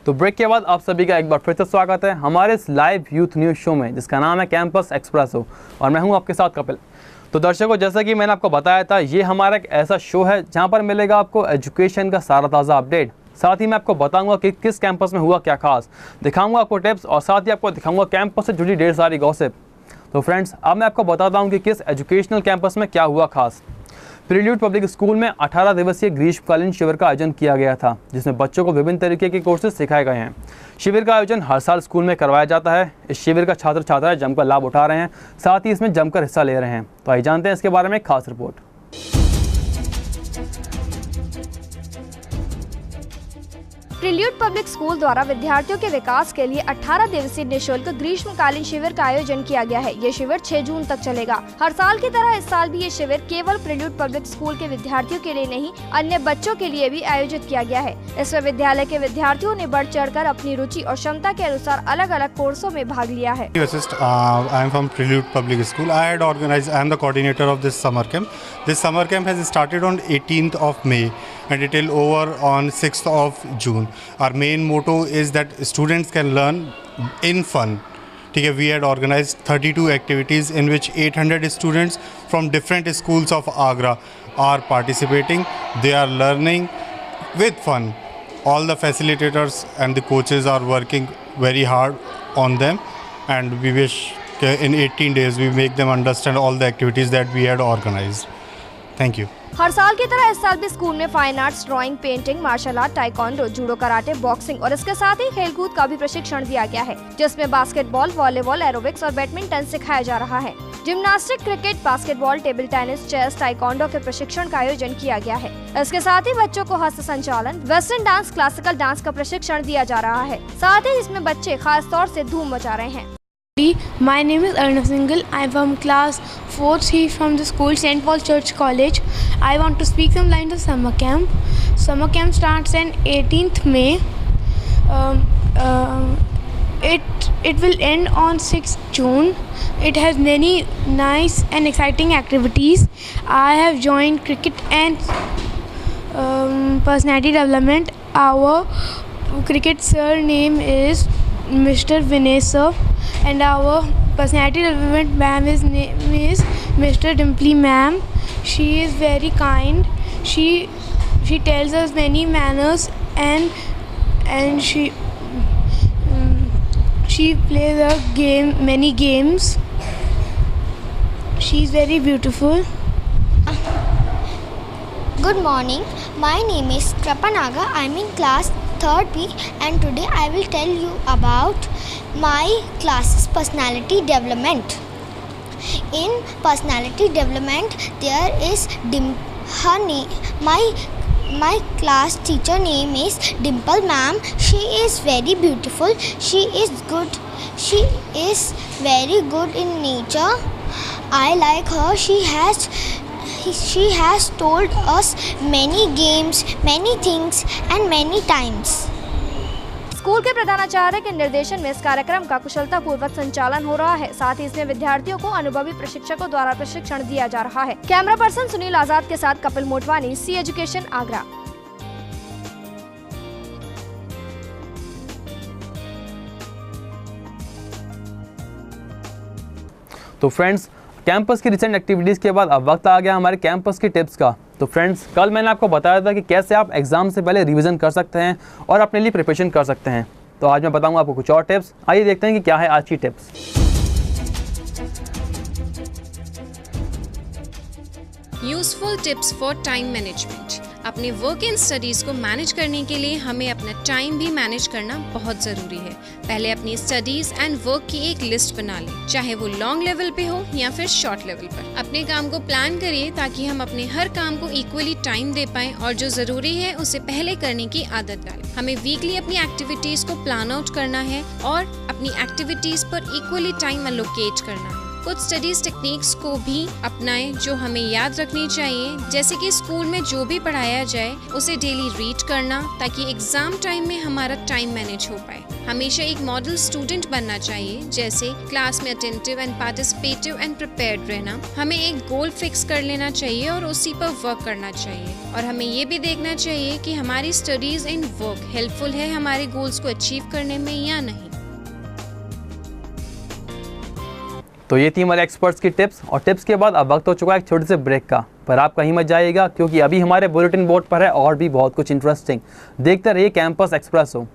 तो ब्रेक के बाद आप सभी का एक बार फिर से स्वागत है हमारे इस लाइव यूथ न्यूज़ शो में, जिसका नाम है कैंपस एक्सप्रेसो, और मैं हूं आपके साथ कपिल। तो दर्शकों, जैसा कि मैंने आपको बताया था, ये हमारा एक ऐसा शो है जहां पर मिलेगा आपको एजुकेशन का सारा ताज़ा अपडेट। साथ ही मैं आपको बताऊंगा कि किस कैंपस में हुआ क्या खास, दिखाऊंगा आपको टिप्स और साथ ही आपको दिखाऊंगा कैंपस से जुड़ी ढेर सारी गॉसिप। तो फ्रेंड्स, अब मैं आपको बताता हूँ कि किस एजुकेशनल कैंपस में क्या हुआ खास। प्रील्यूड पब्लिक स्कूल में 18 दिवसीय ग्रीष्मकालीन शिविर का आयोजन किया गया था, जिसमें बच्चों को विभिन्न तरीके के कोर्सेज सिखाए गए हैं। शिविर का आयोजन हर साल स्कूल में करवाया जाता है। इस शिविर का छात्र छात्राएं जमकर लाभ उठा रहे हैं, साथ ही इसमें जमकर हिस्सा ले रहे हैं। तो आइए जानते हैं इसके बारे में एक खास रिपोर्ट। प्रील्यूड पब्लिक स्कूल द्वारा विद्यार्थियों के विकास के लिए 18 दिवसीय निःशुल्क ग्रीष्मकालीन शिविर का आयोजन किया गया है। ये शिविर 6 जून तक चलेगा। हर साल की तरह इस साल भी ये शिविर केवल प्रील्यूड पब्लिक स्कूल के विद्यार्थियों के लिए नहीं, अन्य बच्चों के लिए भी आयोजित किया गया है। इसमें विद्यालय के विद्यार्थियों ने बढ़ चढ़कर अपनी रुचि और क्षमता के अनुसार अलग अलग कोर्सों में भाग लिया है। I am from Prelude Public School. I am the coordinator of this summer camp. This summer camp has started on 18th of May and it will over on 6th of June. Our main motto is that students can learn in fun. We had organized 32 activities in which 800 students from different schools of Agra are participating. They are learning with fun. All the facilitators and the coaches are working very hard on them, and we wish in 18 days we make them understand all the activities that we had organized. Thank you. हर साल की तरह इस साल भी school में fine arts, drawing, painting, martial art, taekwondo, judo, karate, boxing और इसके साथ ही खेलकूद का भी प्रशिक्षण दिया गया है, जिसमें बास्केटबॉल, वॉलीबॉल, एरोबिक्स और बैडमिंटन सिखाया जा रहा है। Gymnastic, cricket, basketball, table tennis, chess, taekwondo के प्रशिक्षण का आयोजन किया गया है। इसके साथ ही बच्चों को हस्त संचालन, वेस्टर्न डांस, क्लासिकल डांस का प्रशिक्षण दिया जा रहा है। साथ ही इसमें बच्चे खास तौर से धूम मचा रहे हैं। My name is Arnav Singhal. I am from class 4C from the school St. Paul Church College. I want to speak some lines of summer camp. Summer camp starts on 18th May. It will end on 6th June. It has many nice and exciting activities. I have joined cricket and personality development. Our cricket sir name is Mr. Vinay sir. And our personality development ma'am is name is Mr. Dimply ma'am. She is very kind. She tells us many manners and she plays a game, many games. She is very beautiful. Good morning. My name is Krapanaga. I am in class 3rd B and today I will tell you about my class's personality development. In personality development there is my class teacher name is Dimple ma'am. She is very beautiful. She is good. She is very good in nature. I like her. She has told us many games, many things and many times. School के प्रधानाचार्य के निर्देशन में इस कार्यक्रम का कुशलतापूर्वक संचालन हो रहा है। साथ ही इसमें विद्यार्थियों को अनुभवी प्रशिक्षकों द्वारा प्रशिक्षण दिया जा रहा है। कैमरा पर्सन सुनील आजाद के साथ कपिल मोटवानी, सी एजुकेशन, आगरा। तो फ्रेंड्स, कैंपस की रिसेंट एक्टिविटीज़ के बाद अब वक्त आ गया हमारे कैंपस की टिप्स का। तो फ्रेंड्स, कल मैंने आपको बताया था कि कैसे आप एग्ज़ाम से पहले रिवीजन कर सकते हैं और अपने लिए प्रिपरेशन कर सकते हैं। तो आज मैं बताऊंगा आपको कुछ और टिप्स। आइए देखते हैं कि क्या है आज की tips. Useful tips for time management. अपने वर्क एंड स्टडीज़ को मैनेज करने के लिए हमें अपना टाइम भी मैनेज करना बहुत ज़रूरी है। पहले अपनी स्टडीज़ एंड वर्क की एक लिस्ट बना लें, चाहे वो लॉन्ग लेवल पे हो या फिर शॉर्ट लेवल पर। अपने काम को प्लान करिए ताकि हम अपने हर काम को इक्वली टाइम दे पाएं और जो ज़रूरी है उसे पहले करने की आदत डालें। हमें वीकली अपनी एक्टिविटीज़ को प्लान आउट करना है और अपनी एक्टिविटीज़ पर इक्वली टाइम एलोकेट करना है। कुछ स्टडीज टेक्निक्स को भी अपनाएं जो हमें याद रखनी चाहिए, जैसे कि स्कूल में जो भी पढ़ाया जाए उसे डेली रीड करना, ताकि एग्जाम टाइम में हमारा टाइम मैनेज हो पाए। हमेशा एक मॉडल स्टूडेंट बनना चाहिए, जैसे क्लास में attentive and participative and prepared रहना। हमें एक गोल फिक्स कर लेना चाहिए और उसी पर वर्क करना चाहिए, और हमें ये भी देखना चाहिए कि हमारी स्टडीज एंड वर्क हेल्पफुल है हमारे गोल्स को अचीव करने में या नहीं। तो ये थी हमारे एक्सपर्ट्स की टिप्स, और टिप्स के बाद अब वक्त हो चुका है एक छोटे से ब्रेक का, पर आप कहीं मत जाइएगा क्योंकि अभी हमारे बुलेटिन बोर्ड पर है और भी बहुत कुछ इंटरेस्टिंग। देखते रहिए campus expresso.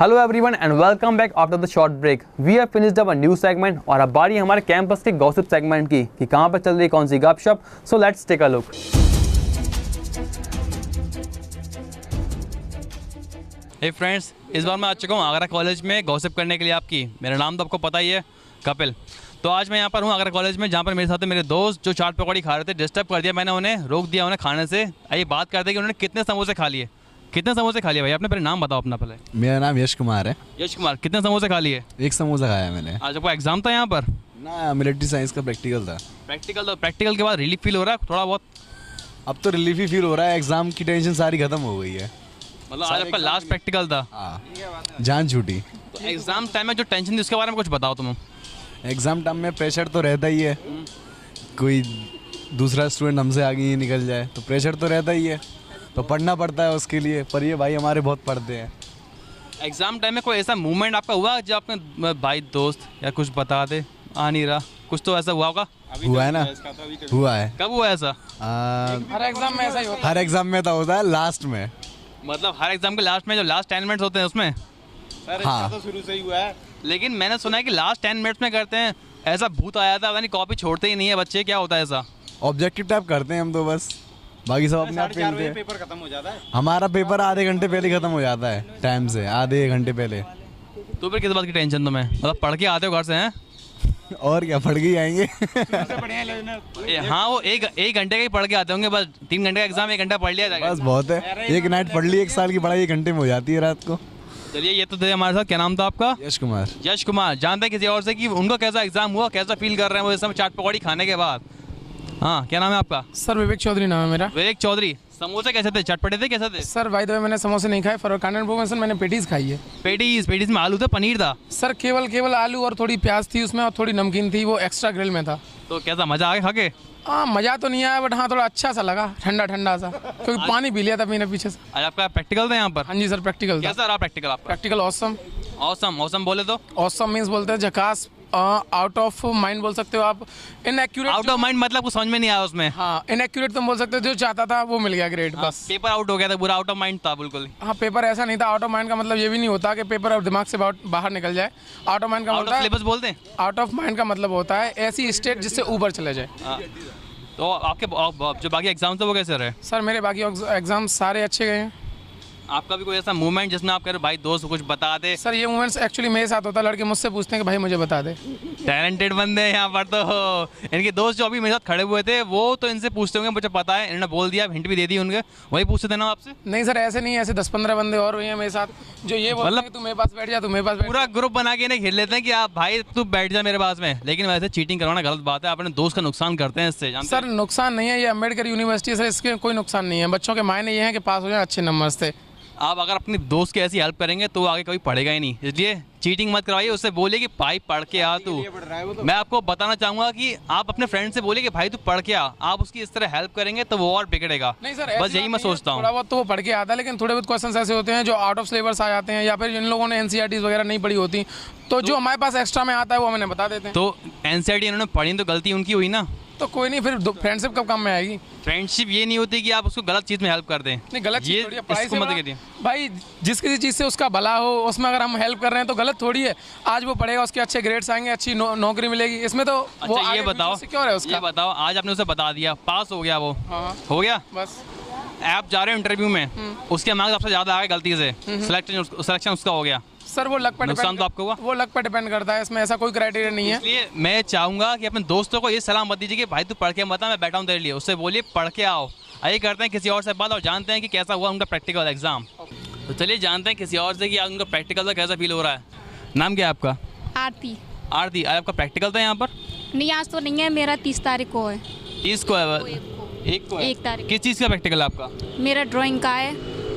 Hello everyone and welcome back after the short break. We have finished our new segment और अब बारी हमारे कैंपस के गॉसिप सेगमेंट की कि कहाँ पर चल रही कौन सी गपशप। So let's take a look. Hey friends, इस बार मैं आ चुका हूँ आगरा कॉलेज में गॉसिप करने के लिए आपकी। मेरा नाम तो आपको पता ही है, कपिल। तो आज मैं यहाँ पर हूँ आगरा कॉलेज में, जहाँ पर मेरे साथ मेरे दोस्त जो चाट पकौड़ी खा रहे थे। डिस्टर्ब कर दिया मैंने उन्हें, रोक दिया उन्हें खाने से। आइए बात करते हैं कि उन्होंने कितने समोसे खा लिए। कितने समोसे खा लिए भाई? आपने पहले नाम बताओ अपना पहले। मेरा नाम यश कुमार है। यश कुमार, कितने समोसे खा लिए? एक समोसा खाया मैंने। आज आपका एग्जाम था यहाँ पर? ना, मिलिट्री साइंस का प्रैक्टिकल था। प्रैक्टिकल के बाद रिलीफ फील हो रहा है थोड़ा बहुत? अब तो रिलीफ ही फील हो रहा है, एग्जाम की टेंशन सारी खत्म हो गई है। मतलब आज आपका लास्ट प्रैक्टिकल था? हाँ, जान छूटी। तो एग्जाम टाइम में जो टेंशन थी उसके बारे में कुछ बताओ तुम। एग्जाम टाइम में प्रेशर तो रहता ही है, कोई दूसरा स्टूडेंट हमसे आगे ही निकल जाए तो प्रेशर तो रहता ही है, तो पढ़ना पड़ता है उसके लिए। पर ये भाई हमारे बहुत पढ़ते हैं। एग्जाम टाइम में कोई ऐसा मूवमेंट आपका हुआ जब आपने भाई दोस्त या कुछ बता दे, आ नहीं रहा, कुछ तो ऐसा हुआ होगा? हुआ है ना, हुआ है। कब हुआ ऐसा? हर एग्जाम में ऐसा ही होता है। हर एग्जाम में तो होता है लास्ट में। मतलब हर एग्जाम के लास्ट में जो लास्ट 10 मिनट्स होते हैं उसमें? हाँ, तो शुरू से ही हुआ है। लेकिन मैंने सुना है कि लास्ट 10 मिनट्स में करते हैं। ऐसा भूत आया था, यानी कॉपी छोड़ते ही नहीं है बच्चे, क्या होता है ऐसा? ऑब्जेक्टिव टाइप करते हैं हम तो बस, बाकी सब अपने आप पेलते हैं। पेपर खत्म हो जाता है। हमारा पेपर आधे घंटे पहले खत्म हो जाता है, टाइम से आधे घंटे पहले। तो फिर किस बात की टेंशन तुम्हें? मतलब पढ़ के आते हो घर से हैं? और क्या, पढ़ के ही आएंगे। हाँ, वो एक घंटे का ही पढ़ के आते होंगे बस। 3 घंटे का एग्जाम 1 घंटा पढ़ लिया जाएगा। बस बहुत है, एक नाइट पढ़ ली, 1 साल की पढ़ाई 1 घंटे में हो जाती है रात को। चलिए, ये तो थे हमारे साथ। क्या नाम था आपका? यश कुमार। यश कुमार, जानते हैं किसी और से कि उनको कैसा एग्जाम हुआ, कैसा फील कर रहे हैं वो इस समय चाट पकौड़ी खाने के बाद? हाँ, क्या नाम है आपका? सर विवेक चौधरी नाम है मेरा। विवेक चौधरी, समोसे कैसे थे? चटपटे थे, कैसे थे? सर बाय द वे मैंने समोसे नहीं खाए, फॉर काइंड इन्फॉर्मेशन मैंने पेटीज खाई है। पेटीज में आलू था, पनीर था? सर केवल आलू और थोड़ी प्याज थी उसमें, और थोड़ी नमकीन थी, वो एक्स्ट्रा ग्रिल में था। तो कैसा मजा आ गया खा के? हाँ, मज़ा तो नहीं आया, बट हाँ थोड़ा अच्छा सा लगा, ठंडा ठंडा सा, क्योंकि पानी पी लिया था पीने पीछे से। आज आपका प्रैक्टिकल था यहाँ पर? हाँ जी सर, प्रैक्टिकल था। कैसा रहा प्रैक्टिकल आपका? Practical awesome. ऑसम बोले तो? ऑसम मीन्स बोलते हैं झकास, आउट ऑफ माइंड बोल सकते हो आप। इनएक्यूरेट, आउट ऑफ माइंड मतलब कुछ समझ में नहीं आया उसमें? हाँ, इनएक्यूरेट तुम बोल सकते हो, जो चाहता था वो मिल गया ग्रेड, बस। पेपर आउट हो गया था पूरा, आउट ऑफ माइंड था बिल्कुल? हाँ, पेपर ऐसा नहीं था। आउट ऑफ माइंड का मतलब ये भी नहीं होता कि पेपर अब दिमाग से बाहर निकल जाए। आउट ऑफ माइंड का आउट ऑफ सिलेबस बोलते हैं? आउट ऑफ माइंड का मतलब होता है ऐसी स्टेट जिससे ऊपर चले जाए। तो आपके जो बाकी एग्जाम थे वो कैसे रहे? सर मेरे बाकी एग्जाम सारे अच्छे गए हैं। आपका भी कोई ऐसा मूवमेंट जिसमें आप कह रहे भाई दोस्त कुछ बता दे? सर ये मूवमेंट्स एक्चुअली मेरे साथ होता है, लड़के मुझसे पूछते हैं कि भाई मुझे बता दे। टैलेंटेड बंदे हैं यहाँ पर तो। इनके दोस्त जो अभी मेरे साथ खड़े हुए थे वो तो इनसे पूछते होंगे, मुझे पता है, इन्होंने बोल दिया, हिंट भी दे दी उनके, वही पूछते थे ना आपसे? नहीं सर, ऐसे नहीं है, ऐसे 10-15 बंदे और हुए हैं मेरे साथ जो ये बोलते हैं कि तू मेरे पास बैठ जा, तू मेरे पास बैठ। पूरा ग्रुप बना के इन्हें घेर लेते हैं कि आप भाई तू बैठ जा मेरे पास में। लेकिन वैसे चीटिंग करवाना गलत बात है, अपने दोस्त का नुकसान करते हैं इससे। सर नुकसान नहीं है, ये अम्बेडकर यूनिवर्सिटी से, इसके कोई नुकसान नहीं है। बच्चों के मायने ये हैं कि पास हो जाए अच्छे नंबर से। आप अगर अपने दोस्त की ऐसी हेल्प करेंगे तो वो आगे कभी पढ़ेगा ही नहीं, इसलिए चीटिंग मत करवाइए। उससे बोलिए कि भाई पढ़ के आ तू। मैं आपको बताना चाहूंगा कि आप अपने फ्रेंड से बोलिए कि भाई तू पढ़ के आ। आप उसकी इस तरह हेल्प करेंगे तो वो और बिगड़ेगा। नहीं सर, बस यही मैं सोचता हूँ। थोड़ा बहुत तो वो पढ़ के आता है, लेकिन थोड़े बहुत क्वेश्चंस ऐसे होते हैं जो आउट ऑफ सिलेबस आ जाते हैं, या फिर जिन लोगों ने एनसीईआरटी वगैरह नहीं पढ़ी होती, तो जो हमारे पास एक्स्ट्रा में आता है वो हमें बता देते हैं। तो एनसीईआरटी इन्होंने पढ़ी तो गलती उनकी हुई ना? तो कोई नहीं, फिर फ्रेंडशिप कब काम में आएगी? फ्रेंडशिप ये नहीं होती कि आप उसको गलत चीज़ में हेल्प कर दें। नहीं, गलत चीज़ थोड़ी है, पढ़ाई इसको से मत बड़ा- करिए। भाई जिस किसी चीज़ से उसका भला हो उसमें अगर हम हेल्प कर रहे हैं तो गलत थोड़ी है। आज वो पढ़ेगा, उसके अच्छे ग्रेड्स आएंगे, अच्छी नौकरी मिलेगी, इसमें तो वो अच्छा आगे ये बताओ, सिक्योर है उसका। ये बताओ, आज आपने उसे बता दिया, पास हो गया वो, हाँ हो गया, बस। आप जा रहे हो इंटरव्यू में, उसके मार्क्स आपसे ज़्यादा आ गए गलती से, सिलेक्शन उसका हो गया, सर वो लक पर नुकसान तो आपको हुआ? वो लक पर डिपेंड करता है, इसमें ऐसा कोई क्राइटेरिया नहीं है। इसलिए मैं चाहूँगा कि अपने दोस्तों को ये सलाह मत दीजिए कि भाई तू पढ़ के मत आ, मैं बैठा हूँ तेरे लिए। उससे बोलिए पढ़ के आओ। आइए करते हैं किसी और से बात और जानते हैं कि कैसा हुआ उनका प्रैक्टिकल एग्जाम। तो चलिए जानते हैं किसी और से कि आज उनका प्रैक्टिकल का कैसा फील हो रहा है। नाम क्या है आपका? आरती। आरती, आज आपका प्रैक्टिकल था यहाँ पर? नहीं, आज तो नहीं है, मेरा 30 तारीख को है। 30 को है? एक को है? 1 तारीख। किस चीज़ का प्रैक्टिकल है आपका? मेरा ड्राइंग का है।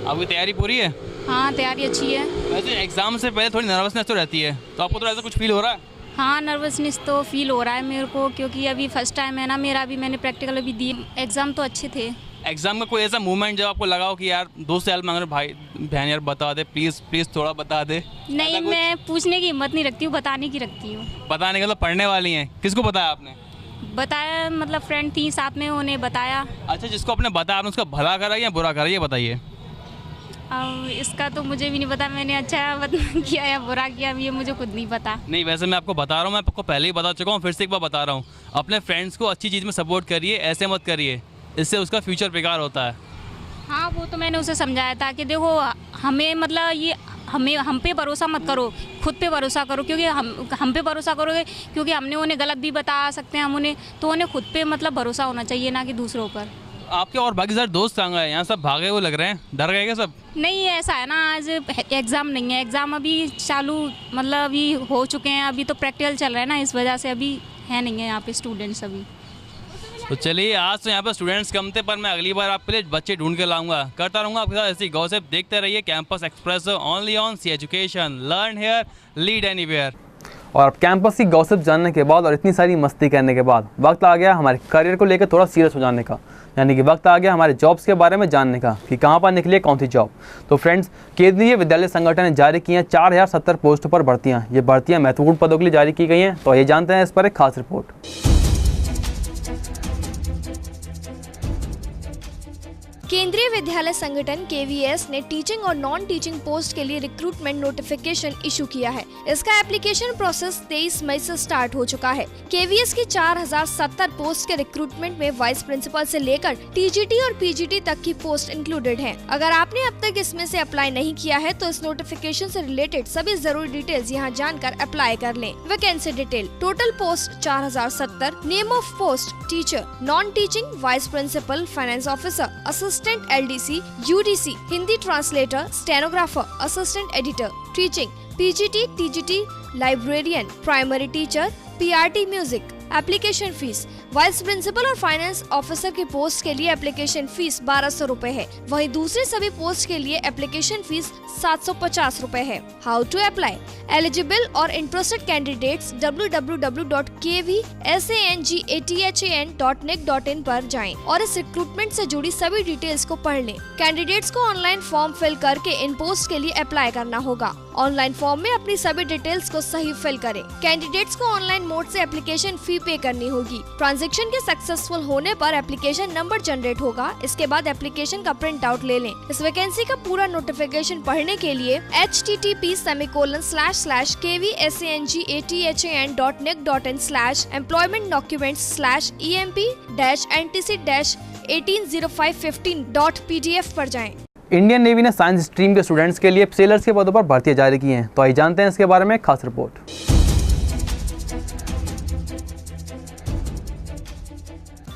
आपकी तैयारी पूरी है? हाँ, तैयारी अच्छी है। वैसे एग्जाम से पहले थोड़ी नर्वसनेस तो रहती है, तो आपको तो ऐसा कुछ फील हो रहा है? हाँ, नर्वसनेस तो फील हो रहा है मेरे को, क्योंकि अभी फर्स्ट टाइम है ना मेरा, अभी मैंने प्रैक्टिकल अभी दी। एग्ज़ाम तो अच्छे थे। एग्जाम का कोई ऐसा मूवमेंट जब आपको लगा हो कि यार दोस्त से हेल्प मांग रहे, भाई बहन यार बता दे प्लीज़ थोड़ा बता दे? नहीं, मैं पूछने की हिम्मत नहीं रखती हूँ, बताने की रखती हूँ। बताने का मतलब पढ़ने वाली हैं। किसको बताया आपने? बताया मतलब फ्रेंड थी साथ में, उन्हें बताया। अच्छा, जिसको आपने बताया आपने उसका भला करा या बुरा करा, ये बताइए। अब इसका तो मुझे भी नहीं पता, मैंने अच्छा किया या बुरा किया, ये मुझे खुद नहीं पता। नहीं, वैसे मैं आपको बता रहा हूँ, मैं आपको पहले ही बता चुका हूँ, फिर से एक बार बता रहा हूँ। अपने फ्रेंड्स को अच्छी चीज़ में सपोर्ट करिए, ऐसे मत करिए, इससे उसका फ्यूचर बेकार होता है। हाँ, वो तो मैंने उसे समझाया था कि देखो हमें मतलब ये हम पे भरोसा मत करो, खुद पे भरोसा करो, क्योंकि हम पे भरोसा करोगे, क्योंकि हमने उन्हें गलत भी बता सकते हैं हम उन्हें, तो उन्हें खुद पे मतलब भरोसा होना चाहिए, ना कि दूसरों पर। आपके और बाकी सारे दोस्त कहाँ गए? यहाँ सब भागे हुए लग रहे हैं, डर गए क्या सब? नहीं, ऐसा है ना, आज एग्ज़ाम नहीं है, एग्ज़ाम अभी चालू मतलब अभी हो चुके हैं, अभी तो प्रैक्टिकल चल रहा है ना, इस वजह से अभी है नहीं है यहाँ पे स्टूडेंट्स अभी। तो चलिए, आज तो यहाँ पर स्टूडेंट्स कम थे, पर मैं अगली बार आपके लिए बच्चे ढूंढ के लाऊंगा, करता रहूँगा आपके साथ ऐसी गॉसिप। देखते रहिए campus express, only on C education, learn here, lead anywhere. और अब कैंपस की गॉसिप जानने के बाद और इतनी सारी मस्ती करने के बाद वक्त आ गया हमारे करियर को लेकर थोड़ा सीरियस हो जाने का, यानी कि वक्त आ गया हमारे जॉब्स के बारे में जानने का कि कहाँ पर निकली है कौन सी जॉब। तो फ्रेंड्स, केंद्रीय विद्यालय संगठन ने जारी की हैं 4070 पोस्ट पर भर्तियाँ। ये भर्तियाँ महत्वपूर्ण पदों के लिए जारी की गई हैं, तो ये जानते हैं इस पर एक खास रिपोर्ट। केंद्रीय विद्यालय संगठन KVS ने टीचिंग और नॉन टीचिंग पोस्ट के लिए रिक्रूटमेंट नोटिफिकेशन इशू किया है। इसका एप्लीकेशन प्रोसेस 23 मई से स्टार्ट हो चुका है। KVS की 4070 पोस्ट के रिक्रूटमेंट में वाइस प्रिंसिपल से लेकर TGT और PGT तक की पोस्ट इंक्लूडेड है। अगर आपने अब तक इसमें से अप्लाई नहीं किया है तो इस नोटिफिकेशन से रिलेटेड सभी जरूरी डिटेल्स यहाँ जानकर अप्लाई कर लें। Vacancy detail: total post 4070, name of post teacher, non teaching, vice principal, finance officer, assistant LDC, UDC, Hindi translator, stenographer, assistant editor, teaching, PGT, TGT, librarian, primary teacher, PRT music. Application fees: vice principal और finance officer की post के लिए application fees 1200 रुपए है, वहीं दूसरे सभी post के लिए एप्लीकेशन फीस 750 रुपए है। हाउ टू अप्लाई: एलिजिबल और इंटरेस्टेड कैंडिडेट्स www.kvsangathan.nic.in पर जाएं और इस रिक्रूटमेंट से जुड़ी सभी डिटेल्स को पढ़ लें। कैंडिडेट्स को ऑनलाइन फॉर्म फिल करके इन पोस्ट के लिए अप्लाई करना होगा। ऑनलाइन फॉर्म में अपनी सभी डिटेल्स को सही फिल करें। कैंडिडेट्स को ऑनलाइन मोड से एप्लीकेशन फी पे करनी होगी। ट्रांजैक्शन के सक्सेसफुल होने पर एप्लीकेशन नंबर जनरेट होगा। इसके बाद एप्लीकेशन का प्रिंट आउट ले लें। इस वैकेंसी का पूरा नोटिफिकेशन पढ़ने के लिए http://kvsangathan.nic.in/employment-ntc-180515.pdf पर जाएं। इंडियन नेवी ने साइंस स्ट्रीम के स्टूडेंट्स के लिए सेलर्स के पदों पर भर्तियां जारी की हैं, तो आइए जानते हैं इसके बारे में एक खास रिपोर्ट।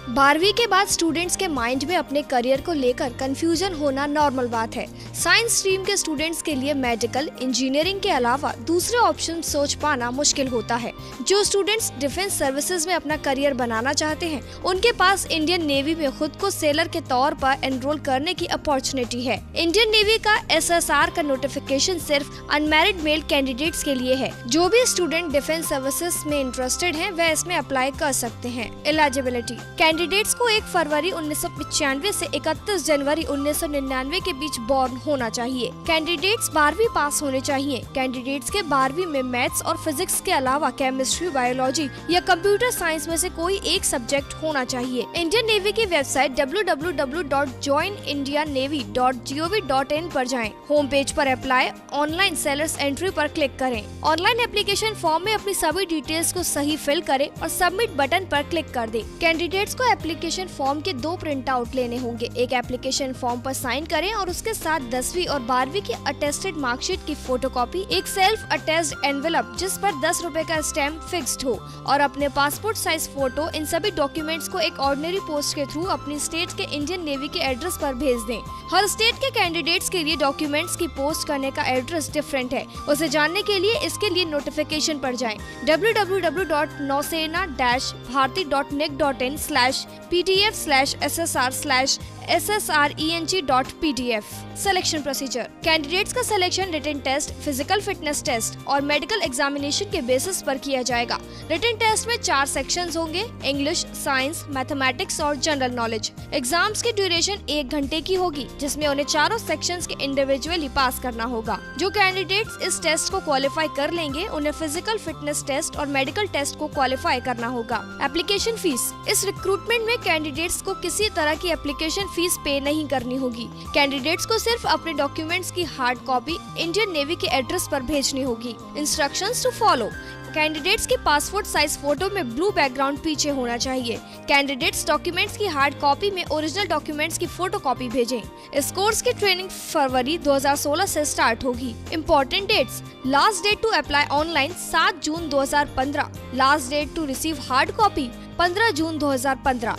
12वीं के बाद स्टूडेंट्स के माइंड में अपने करियर को लेकर कंफ्यूजन होना नॉर्मल बात है। साइंस स्ट्रीम के स्टूडेंट्स के लिए मेडिकल, इंजीनियरिंग के अलावा दूसरे ऑप्शन सोच पाना मुश्किल होता है। जो स्टूडेंट्स डिफेंस सर्विसेज में अपना करियर बनाना चाहते हैं, उनके पास इंडियन नेवी में खुद को सेलर के तौर पर एनरोल करने की अपॉर्चुनिटी है। इंडियन नेवी का SSR का नोटिफिकेशन सिर्फ अनमैरिड मेल कैंडिडेट्स के लिए है। जो भी स्टूडेंट डिफेंस सर्विसेज में इंटरेस्टेड हैं, वह इसमें अप्लाई कर सकते हैं। एलिजिबिलिटी: कैंडिडेट्स को 1 फरवरी 1995 से 31 जनवरी 1999 के बीच बॉर्न होना चाहिए। कैंडिडेट्स 12वीं पास होने चाहिए। कैंडिडेट्स के 12वीं में मैथ्स और फिजिक्स के अलावा केमिस्ट्री, बायोलॉजी या कंप्यूटर साइंस में से कोई एक सब्जेक्ट होना चाहिए। इंडियन नेवी की वेबसाइट www.joinindiannavy.gov.in पर जाएं। होम पेज पर अप्लाई ऑनलाइन सेलर्स एंट्री पर क्लिक करें। ऑनलाइन एप्लीकेशन फॉर्म में अपनी सभी डिटेल्स को सही फिल करें और सबमिट बटन पर क्लिक कर दें। कैंडिडेट्स को एप्लीकेशन फॉर्म के 2 प्रिंट आउट लेने होंगे। एक एप्लीकेशन फॉर्म पर साइन करें और उसके साथ 10वीं और 12वीं की अटेस्टेड मार्कशीट की फोटोकॉपी, एक सेल्फ अटेस्ड एनवेलप जिस पर 10 रुपए का स्टैम्प फिक्स्ड हो और अपने पासपोर्ट साइज फोटो। इन सभी डॉक्यूमेंट्स को एक ऑर्डिनरी पोस्ट के थ्रू अपनी स्टेट के इंडियन नेवी के एड्रेस पर भेज दें। हर स्टेट के कैंडिडेट्स के लिए डॉक्यूमेंट्स की पोस्ट करने का एड्रेस डिफरेंट है। उसे जानने के लिए इसके लिए नोटिफिकेशन पर जाएं www.nausena-bharti.nic.in/ptf/ssreng.pdf। सिलेक्शन प्रोसीजर: कैंडिडेट्स का selection written test, physical fitness test और मेडिकल एग्जामिनेशन के बेसिस पर किया जाएगा। रिटन टेस्ट में 4 सेक्शंस होंगे: इंग्लिश, साइंस, मैथमेटिक्स और जनरल नॉलेज। एग्जाम्स की ड्यूरेशन 1 घंटे की होगी, जिसमें उन्हें चारों सेक्शंस के इंडिविजुअली पास करना होगा। जो कैंडिडेट्स इस टेस्ट को क्वालिफाई कर लेंगे, उन्हें फिजिकल फिटनेस टेस्ट और मेडिकल टेस्ट को क्वालिफाई करना होगा। एप्लीकेशन फीस: इस रिक्रूटमेंट में कैंडिडेट्स को किसी तरह की एप्लीकेशन फीस पे नहीं करनी होगी। कैंडिडेट्स को सिर्फ अपने डॉक्यूमेंट्स की हार्ड कॉपी इंडियन नेवी के एड्रेस पर भेजनी होगी। इंस्ट्रक्शंस टू फॉलो: कैंडिडेट्स के पासपोर्ट साइज फोटो में ब्लू बैकग्राउंड पीछे होना चाहिए। कैंडिडेट्स डॉक्यूमेंट्स की हार्ड कॉपी में ओरिजिनल डॉक्यूमेंट्स की फोटोकॉपी भेजें। इस कोर्स की ट्रेनिंग फरवरी 2016 से स्टार्ट होगी। Important dates: last date to apply online 7 June 2015। Last date to receive hard copy 15 June 2015।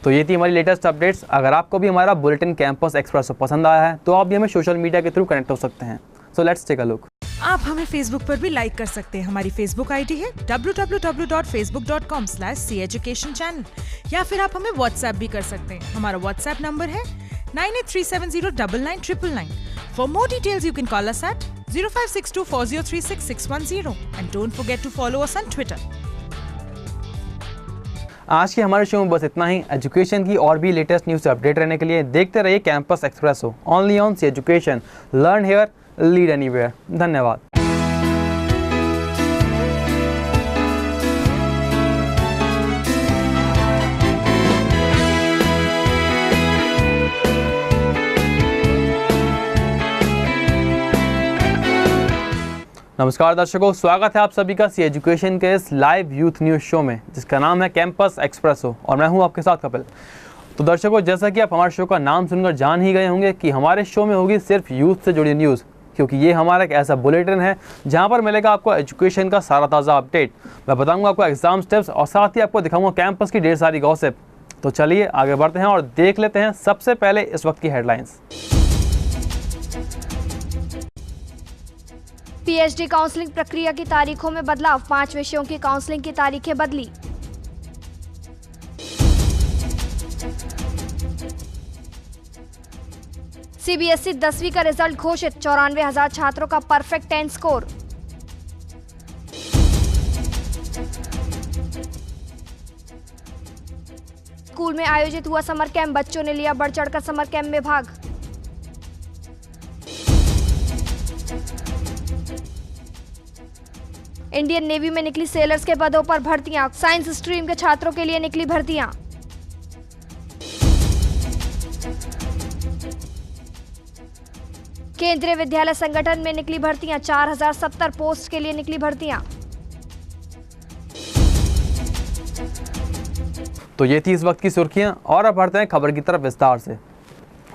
तो ये थी हमारी लेटेस्ट अपडेट्स। अगर आपको भी हमारा बुलेटिन कैंपस एक्सप्रेसो पसंद आया है तो आप भी हमें सोशल मीडिया के थ्रू कनेक्ट हो सकते हैं। So let's take a look. आप हमें फेसबुक पर भी लाइक कर सकते हैं। हमारी फेसबुक आईडी है www.facebook.com/ceducation channel, या फिर आप हमें व्हाट्सएप भी कर सकते हैं। हमारा व्हाट्सएप नंबर है 9837099999। For more details you can call us at 05624036 and don't forget to follow us on Twitter. आज के हमारे शो में बस इतना ही। एजुकेशन की और भी लेटेस्ट न्यूज़ से अपडेट रहने के लिए देखते रहिए campus expresso, only on C education. Learn here, lead anywhere. धन्यवाद। नमस्कार दर्शकों, स्वागत है आप सभी का सी एजुकेशन के इस लाइव यूथ न्यूज़ शो में जिसका नाम है कैंपस एक्सप्रेसो और मैं हूं आपके साथ कपिल। तो दर्शकों, जैसा कि आप हमारे शो का नाम सुनकर जान ही गए होंगे कि हमारे शो में होगी सिर्फ यूथ से जुड़ी न्यूज़, क्योंकि ये हमारा एक ऐसा बुलेटिन है जहां पर मिलेगा आपको एजुकेशन का सारा ताज़ा अपडेट। मैं बताऊंगा आपको एग्जाम स्टेप्स और साथ ही आपको दिखाऊंगा कैंपस की ढेर सारी गॉसिप। तो चलिए आगे बढ़ते हैं और देख लेते हैं सबसे पहले इस वक्त की हेडलाइंस। पीएचडी काउंसलिंग प्रक्रिया की तारीखों में बदलाव, 5 विषयों की काउंसलिंग की तारीखें बदली। सीबीएसई 10वीं का रिजल्ट घोषित, 94,000 छात्रों का परफेक्ट 10 स्कोर। स्कूल में आयोजित हुआ समर कैंप, बच्चों ने लिया बढ़ चढ़कर समर कैंप में भाग। इंडियन नेवी में निकली सेलर्स के पदों पर भर्तियां, साइंस स्ट्रीम के छात्रों के लिए निकली भर्तियां। केंद्रीय विद्यालय संगठन में निकली भर्तियां, 4070 पोस्ट के लिए निकली भर्तियां। तो ये थी इस वक्त की सुर्खियां और अब बढ़ते हैं खबर की तरफ विस्तार से।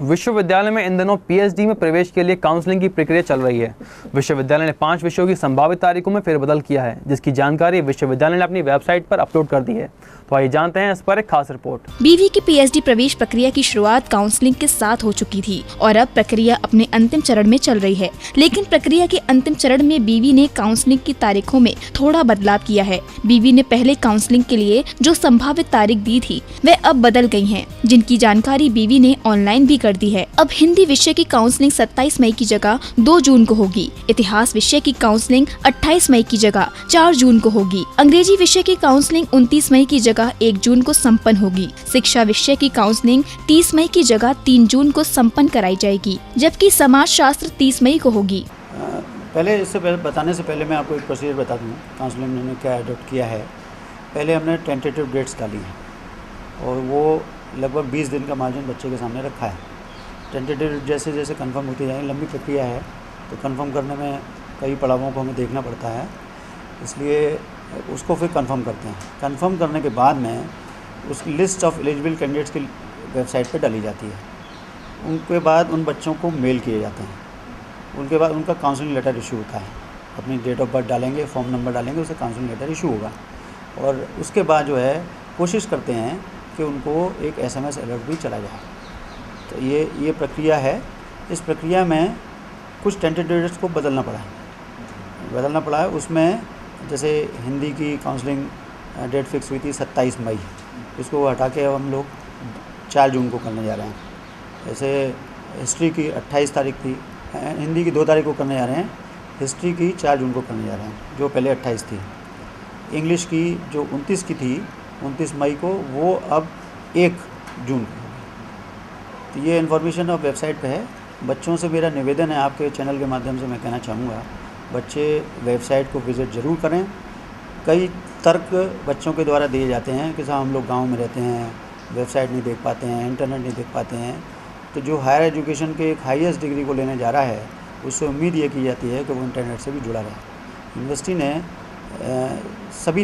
विश्वविद्यालय में इन दिनों पीएचडी में प्रवेश के लिए काउंसलिंग की प्रक्रिया चल रही है। विश्वविद्यालय ने 5 विषयों की संभावित तारीखों में फेरबदल किया है, जिसकी जानकारी विश्वविद्यालय ने अपनी वेबसाइट पर अपलोड कर दी है। तो आइए जानते हैं इस पर एक खास रिपोर्ट। बीवी की पीएचडी प्रवेश प्रक्रिया की शुरुआत काउंसलिंग के साथ हो चुकी थी और अब प्रक्रिया अपने अंतिम चरण में चल रही है। लेकिन प्रक्रिया के अंतिम चरण में बीवी ने काउंसलिंग की तारीखों में थोड़ा बदलाव किया है। बीवी ने पहले काउंसलिंग के लिए जो संभावित तारीख दी थी वे अब बदल गई हैं, जिनकी जानकारी बीवी ने ऑनलाइन भी कर दी है। अब हिंदी विषय की काउंसलिंग 27 मई की जगह 2 जून को होगी। इतिहास विषय की काउंसलिंग 28 मई की जगह 4 जून को होगी। अंग्रेजी विषय की काउंसलिंग 29 मई की जगह 1 जून को संपन्न होगी। शिक्षा विषय की काउंसलिंग 30 मई की जगह 3 जून को संपन्न कराई जाएगी, जबकि समाज शास्त्र 30 मई को होगी। पहले बताने से पहले मैं आपको एक प्रोसीजर बता दूँ काउंसलिंग ने क्या अडॉप्ट किया है। पहले हमने टेंटेटिव डेट्स डाली हैं और वो लगभग 20 दिन का मार्जिन बच्चे के सामने रखा है। टेंटेटिव जैसे जैसे कंफर्म होती जाएगी, लंबी प्रक्रिया है तो कंफर्म करने में कई पड़ावों को हमें देखना पड़ता है, इसलिए उसको फिर कंफर्म करते हैं। कंफर्म करने के बाद में उसकी लिस्ट ऑफ एलिजिबल कैंडिडेट्स की वेबसाइट पर डाली जाती है उनके बाद उन बच्चों को मेल किए जाते हैं। उनके बाद उनका काउंसलिंग लेटर इशू होता है। अपनी डेट ऑफ बर्थ डालेंगे, फॉर्म नंबर डालेंगे, उससे काउंसलिंग लेटर इशू होगा। और उसके बाद जो है कोशिश करते हैं कि उनको एक SMS अलर्ट भी चला जाए। तो ये प्रक्रिया है। इस प्रक्रिया में कुछ टेंटेटिव डेट्स को बदलना पड़ा है। उसमें जैसे हिंदी की काउंसलिंग डेट फिक्स हुई थी 27 मई, इसको हटा के अब हम लोग 4 जून को करने जा रहे हैं। जैसे हिस्ट्री की 28 तारीख थी, हिंदी की 2 तारीख को करने जा रहे हैं, हिस्ट्री की 4 जून को करने जा रहे हैं, जो पहले 28 थी। इंग्लिश की जो 29 की थी 29 मई को, वो अब 1 जून को। तो ये इन्फॉर्मेशन अब वेबसाइट पे है। बच्चों से मेरा निवेदन है, आपके चैनल के माध्यम से मैं कहना चाहूँगा, बच्चे वेबसाइट को विज़िट ज़रूर करें। कई तर्क बच्चों के द्वारा दिए जाते हैं कि साहब हम लोग गांव में रहते हैं, वेबसाइट नहीं देख पाते हैं, इंटरनेट नहीं देख पाते हैं। तो जो हायर एजुकेशन के एक हाईएस्ट डिग्री को लेने जा रहा है, उससे उम्मीद ये की जाती है कि वो इंटरनेट से भी जुड़ा रहे। यूनिवर्सिटी ने सभी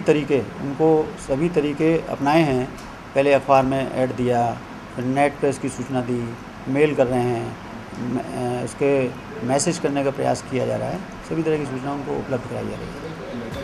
तरीके अपनाए हैं। पहले अखबार में ऐड दिया, फिर नेट पे इसकी सूचना दी, मेल कर रहे हैं, उसके मैसेज करने का प्रयास किया जा रहा है। सभी तरह की सूचना उनको उपलब्ध कराई जा रही है।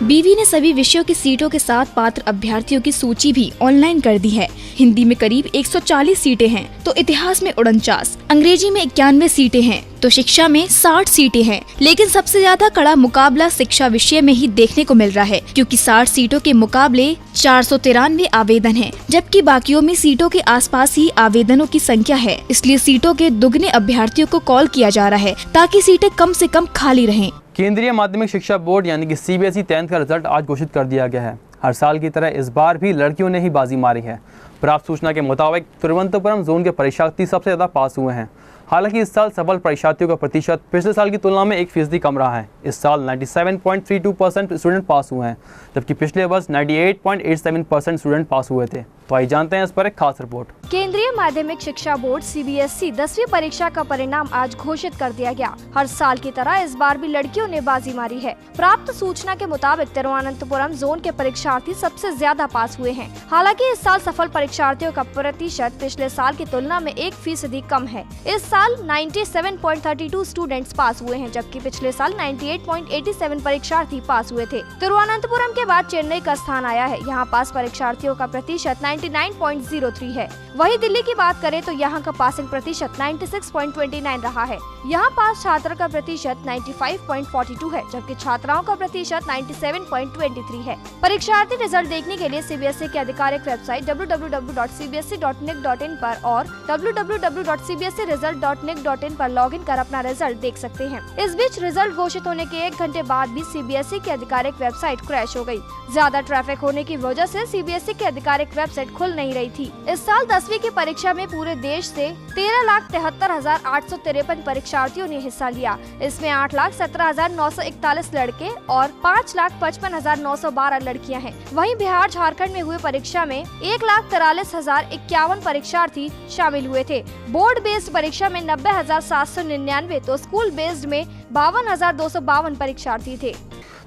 बीवी ने सभी विषयों की सीटों के साथ पात्र अभ्यर्थियों की सूची भी ऑनलाइन कर दी है। हिंदी में करीब 140 सीटें हैं, तो इतिहास में 49, अंग्रेजी में 91 सीटें हैं, तो शिक्षा में 60 सीटें हैं। लेकिन सबसे ज्यादा कड़ा मुकाबला शिक्षा विषय में ही देखने को मिल रहा है, क्योंकि 60 सीटों के मुकाबले 493 आवेदन हैं, जबकि बाकियों में सीटों के आसपास ही आवेदनों की संख्या है। इसलिए सीटों के दुगने अभ्यर्थियों को कॉल किया जा रहा है, ताकि सीटें कम से कम खाली रहें। केंद्रीय माध्यमिक शिक्षा बोर्ड यानी कि CBSE 10th का रिजल्ट आज घोषित कर दिया गया है। हर साल की तरह इस बार भी लड़कियों ने ही बाजी मारी है। प्राप्त सूचना के मुताबिक तिरुवनंतपुरम जोन के परीक्षार्थी सबसे ज़्यादा पास हुए हैं। हालांकि इस साल सफल परीक्षार्थियों का प्रतिशत पिछले साल की तुलना में 1% कम रहा है। इस साल 97.32% स्टूडेंट पास हुए हैं, जबकि पिछले वर्ष 98.87% स्टूडेंट पास हुए थे। तो आइए जानते हैं इस पर एक खास रिपोर्ट। केंद्रीय माध्यमिक शिक्षा बोर्ड CBSE 10वीं परीक्षा का परिणाम आज घोषित कर दिया गया। हर साल की तरह इस बार भी लड़कियों ने बाजी मारी है। प्राप्त सूचना के मुताबिक तिरुवनंतपुरम जोन के परीक्षार्थी सबसे ज्यादा पास हुए हैं। हालांकि इस साल सफल परीक्षार्थियों का प्रतिशत पिछले साल की तुलना में 1% कम है। इस साल 97.32 स्टूडेंट्स पास हुए हैं, जबकि पिछले साल 98.87 परीक्षार्थी पास हुए थे। तिरुवनंतपुरम के बाद चेन्नई का स्थान आया है। यहाँ पास परीक्षार्थियों का प्रतिशत 99.03 है। वहीं दिल्ली की बात करें तो यहाँ का पासिंग प्रतिशत 96.29 रहा है। यहाँ पास छात्र का प्रतिशत 95.42 है, जबकि छात्राओं का प्रतिशत 97.23 है। परीक्षार्थी रिजल्ट देखने के लिए CBSE की आधिकारिक वेबसाइट www.cbse.nic.in पर और www.cbseresult.nic.in पर लॉगिन कर अपना रिजल्ट देख सकते हैं। इस बीच रिजल्ट घोषित होने के 1 घंटे बाद भी CBSE की आधिकारिक वेबसाइट क्रैश हो गई। ज्यादा ट्रैफिक होने की वजह से CBSE की आधिकारिक वेबसाइट खुल नहीं रही थी। इस साल 10वीं की परीक्षा में पूरे देश से 13,73,853 परीक्षार्थियों ने हिस्सा लिया। इसमें 8,17,941 लड़के और 5,55,912 लड़कियां हैं। वहीं बिहार झारखंड में हुए परीक्षा में 1,43,051 परीक्षार्थी शामिल हुए थे। बोर्ड बेस्ड परीक्षा में 90,799 तो स्कूल बेस्ड में 52,252 परीक्षार्थी थे।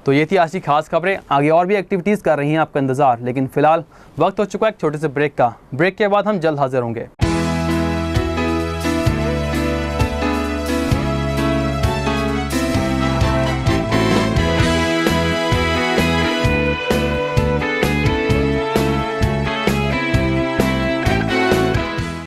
तो ये थी आज की खास खबरें। आगे और भी एक्टिविटीज़ कर रही हैं आपका इंतज़ार, लेकिन फिलहाल वक्त हो चुका है एक छोटे से ब्रेक का। ब्रेक के बाद हम जल्द हाजिर होंगे।